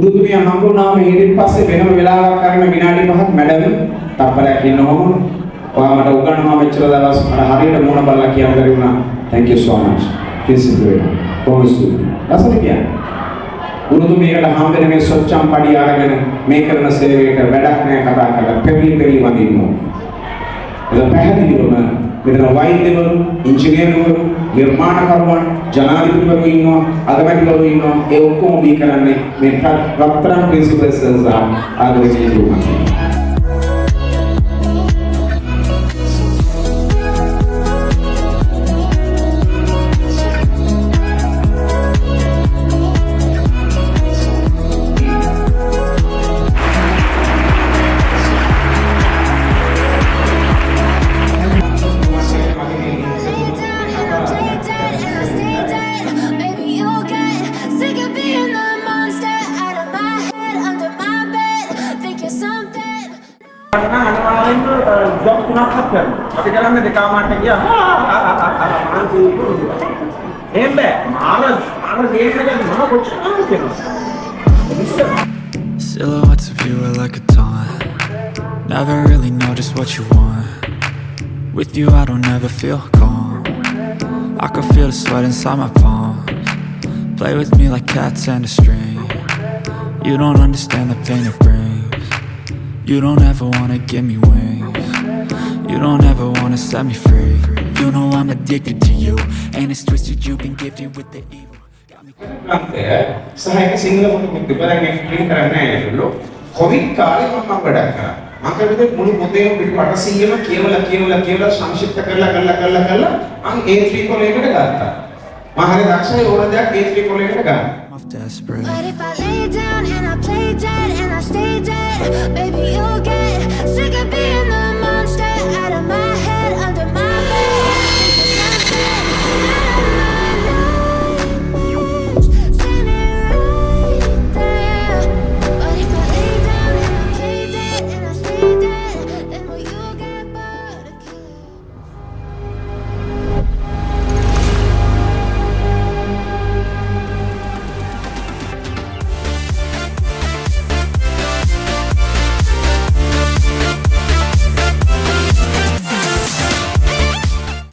ගුරුතුමිය හම්බුනාම ඊට පස්සේ වෙනම වෙලාවක් කරන විනාඩි 5ක් මැඩම් තප්පරයක් ඉන්නවම ඔයා මට උගන්වනවා මෙච්චර දවස් මට හරියට මොන බලලා කියන්න බැරි වුණා. Thank you so much. Please do it. Promise to. රසද කියන්නේ. ගුරුතුමියකට හම්බෙන මේ සොච්චම් පඩි අරගෙන මේ කරන සේවයට වැඩක් නැහැ කතා කරලා පෙරලි වඳිනවා. ඒක පැහැදිලිවම මෙතන වෛද්‍යවරු, ඉංජිනේරුවරු, නිර්මාණකරුවන්, ජනාධිපතිවරු ඉන්නවා, අගමැතිවරු ඉන්නවා. ඒ ඔක්කොම මේ කරන්නේ මේ රත්තරන් ප්‍රින්සිපල්ස් සහ ආදරණීය දුමා. ජොබ් තුනක් හත් කරනවා. අපි කරන්නේ දෙකමාරට ගියා. එහෙම බෑ. මාර ගේම් එකක් මම කොච්චර කරනවද? Silhouettes of you are like a taunt. Never really know just what you want. With you I don't ever feel calm. I can feel the sweat inside my palms. Play with me like cats and a string. You don't understand the pain it brings. You don't ever wanna give me wings. You don't ever wanna set me free. You know I'm addicted to you, and it's twisted you've been gifted with the evil. සහයක Sinhala පොත දෙපරක් explain කරන්න ඇවිල්ලා Covid කාලේ මම වැඩක් කරා. මම කවිදේ මුළු පොතේම පිට 800ම කියවලා සංක්ෂිප්ත කරලා මම A3 කොලයකට ගත්තා. මම හරි දක්ෂයි ඕන දෙයක් A3 කොලයකට ගන්න. I'm desperate. But if I lay down and I play down